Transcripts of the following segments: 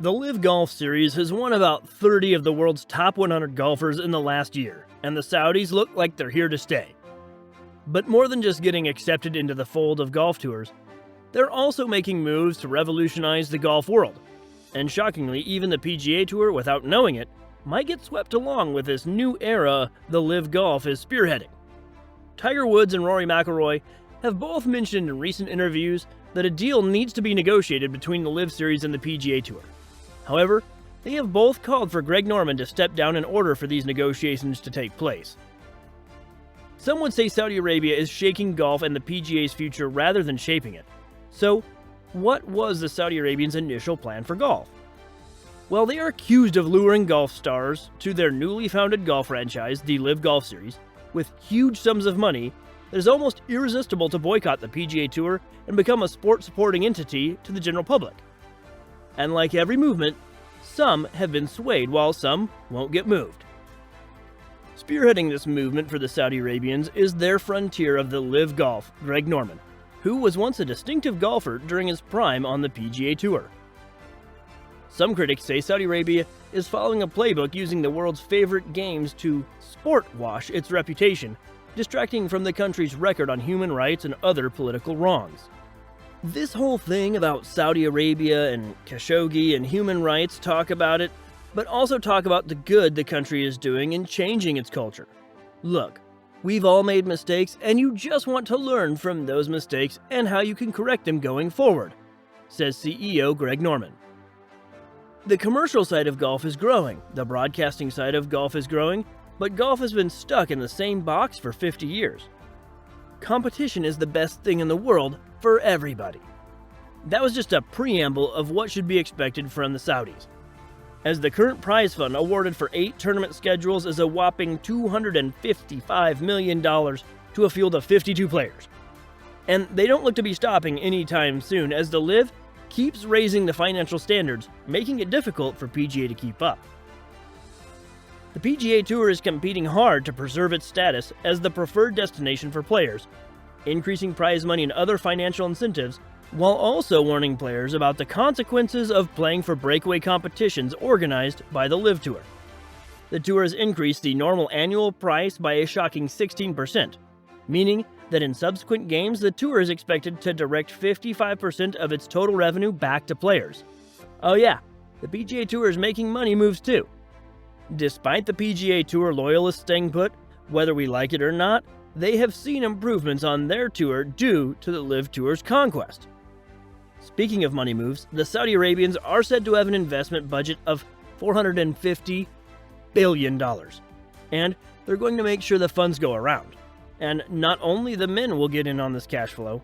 The LIV Golf Series has won about 30 of the world's top 100 golfers in the last year, and the Saudis look like they're here to stay. But more than just getting accepted into the fold of golf tours, they're also making moves to revolutionize the golf world. And shockingly, even the PGA Tour, without knowing it, might get swept along with this new era the LIV Golf is spearheading. Tiger Woods and Rory McIlroy have both mentioned in recent interviews that a deal needs to be negotiated between the LIV Series and the PGA Tour. However, they have both called for Greg Norman to step down in order for these negotiations to take place. Some would say Saudi Arabia is shaking golf and the PGA's future rather than shaping it. So, what was the Saudi Arabians' initial plan for golf? Well, they are accused of luring golf stars to their newly founded golf franchise, the LIV Golf Series, with huge sums of money that is almost irresistible to boycott the PGA Tour and become a sport-supporting entity to the general public. And like every movement, some have been swayed while some won't get moved. Spearheading this movement for the Saudi Arabians is their frontier of the LIV Golf, Greg Norman, who was once a distinctive golfer during his prime on the PGA Tour. Some critics say Saudi Arabia is following a playbook using the world's favorite games to sport wash its reputation, distracting from the country's record on human rights and other political wrongs. This whole thing about Saudi Arabia and Khashoggi and human rights talk about it, but also talk about the good the country is doing in changing its culture. Look, we've all made mistakes, and you just want to learn from those mistakes and how you can correct them going forward, says CEO Greg Norman. The commercial side of golf is growing, the broadcasting side of golf is growing, but golf has been stuck in the same box for 50 years. Competition is the best thing in the world for everybody. That was just a preamble of what should be expected from the Saudis, as the current prize fund awarded for 8 tournament schedules is a whopping $255 million to a field of 52 players. And they don't look to be stopping anytime soon, as the LIV keeps raising the financial standards, making it difficult for PGA to keep up. The PGA Tour is competing hard to preserve its status as the preferred destination for players, increasing prize money and other financial incentives, while also warning players about the consequences of playing for breakaway competitions organized by the LIV Tour. The tour has increased the normal annual price by a shocking 16%, meaning that in subsequent games the tour is expected to direct 55% of its total revenue back to players. Oh yeah, the PGA Tour is making money moves too. Despite the PGA Tour loyalists staying put, whether we like it or not, they have seen improvements on their tour due to the LIV Tour's conquest. Speaking of money moves, the Saudi Arabians are said to have an investment budget of $450 billion, and they're going to make sure the funds go around. And not only the men will get in on this cash flow.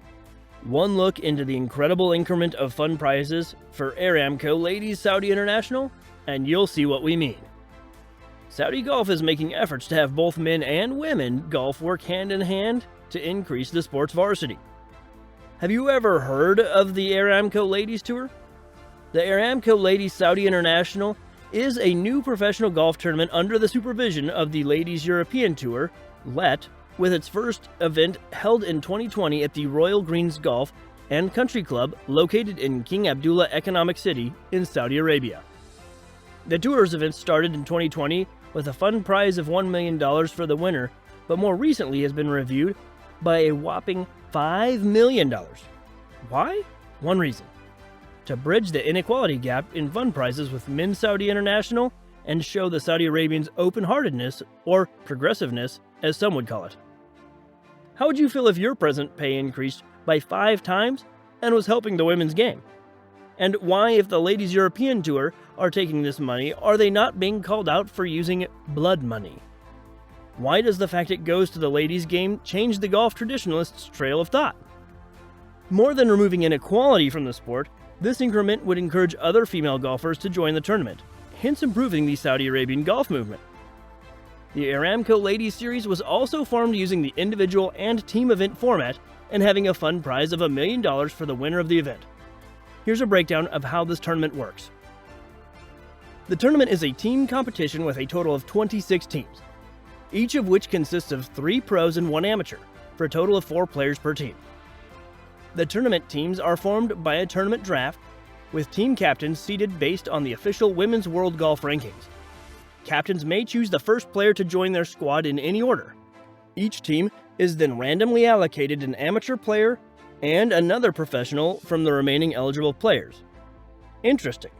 One look into the incredible increment of fund prizes for Aramco Ladies Saudi International, and you'll see what we mean. Saudi Golf is making efforts to have both men and women golf work hand in hand to increase the sport's varsity. Have you ever heard of the Aramco Ladies Tour? The Aramco Ladies Saudi International is a new professional golf tournament under the supervision of the Ladies European Tour, LET, with its first event held in 2020 at the Royal Greens Golf and Country Club located in King Abdullah Economic City in Saudi Arabia. The tour's event started in 2020 with a fund prize of $1 million for the winner, but more recently has been reviewed by a whopping $5 million. Why? One reason: to bridge the inequality gap in fund prizes with Men's Saudi International and show the Saudi Arabians' open-heartedness, or progressiveness, as some would call it. How would you feel if your present pay increased by 5 times and was helping the women's game? And why, if the Ladies European Tour are taking this money, are they not being called out for using blood money? Why does the fact it goes to the ladies' game change the golf traditionalists' trail of thought? More than removing inequality from the sport, this increment would encourage other female golfers to join the tournament, hence improving the Saudi Arabian golf movement. The Aramco Ladies Series was also formed using the individual and team event format and having a fund prize of $1 million for the winner of the event. Here's a breakdown of how this tournament works. The tournament is a team competition with a total of 26 teams, each of which consists of 3 pros and 1 amateur, for a total of 4 players per team. The tournament teams are formed by a tournament draft, with team captains seeded based on the official Women's World Golf Rankings. Captains may choose the first player to join their squad in any order. Each team is then randomly allocated an amateur player and another professional from the remaining eligible players. Interesting.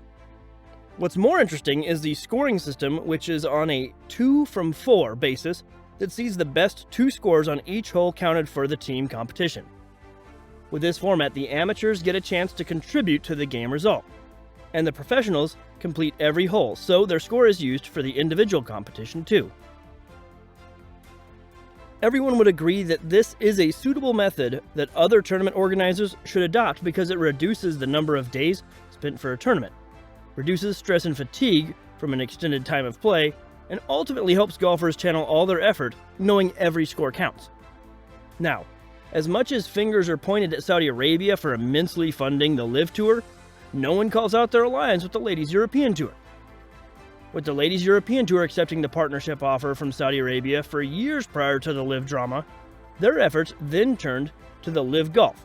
What's more interesting is the scoring system, which is on a 2 from 4 basis that sees the best 2 scores on each hole counted for the team competition. With this format, the amateurs get a chance to contribute to the game result, and the professionals complete every hole, so their score is used for the individual competition too. Everyone would agree that this is a suitable method that other tournament organizers should adopt because it reduces the number of days spent for a tournament, reduces stress and fatigue from an extended time of play, and ultimately helps golfers channel all their effort knowing every score counts. Now, as much as fingers are pointed at Saudi Arabia for immensely funding the LIV Tour, no one calls out their alliance with the Ladies European Tour. With the Ladies European Tour accepting the partnership offer from Saudi Arabia for years prior to the LIV drama, their efforts then turned to the LIV Golf.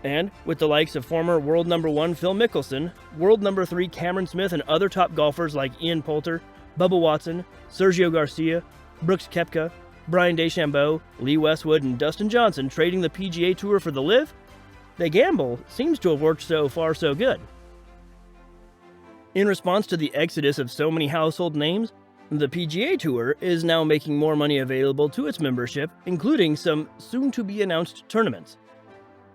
And with the likes of former world number 1 Phil Mickelson, world number 3 Cameron Smith, and other top golfers like Ian Poulter, Bubba Watson, Sergio Garcia, Brooks Koepka, Brian DeChambeau, Lee Westwood, and Dustin Johnson trading the PGA Tour for the LIV, the gamble seems to have worked so far so good. In response to the exodus of so many household names, the PGA Tour is now making more money available to its membership, including some soon-to-be-announced tournaments.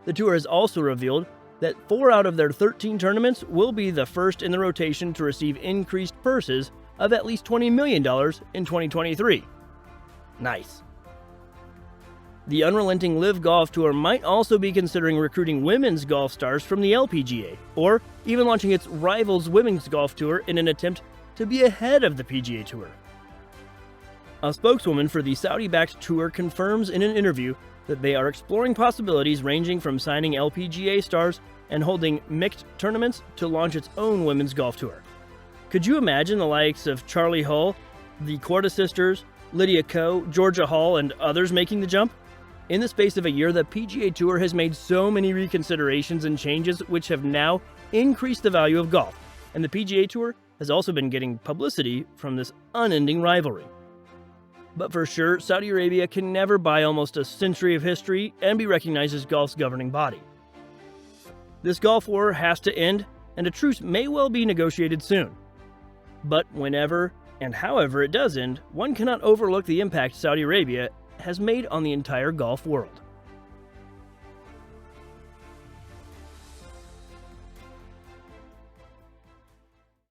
The tour has also revealed that 4 out of their 13 tournaments will be the first in the rotation to receive increased purses of at least $20 million in 2023. Nice. The unrelenting LIV Golf Tour might also be considering recruiting women's golf stars from the LPGA, or even launching its Rivals Women's Golf Tour in an attempt to be ahead of the PGA Tour. A spokeswoman for the Saudi-backed tour confirms in an interview that they are exploring possibilities ranging from signing LPGA stars and holding mixed tournaments to launch its own women's golf tour. Could you imagine the likes of Charlie Hull, the Korda sisters, Lydia Ko, Georgia Hall, and others making the jump? In the space of a year, the PGA Tour has made so many reconsiderations and changes which have now increased the value of golf, and the PGA Tour has also been getting publicity from this unending rivalry. But for sure, Saudi Arabia can never buy almost a century of history and be recognized as golf's governing body. This golf war has to end, and a truce may well be negotiated soon. But whenever and however it does end, one cannot overlook the impact Saudi Arabia has made on the entire golf world.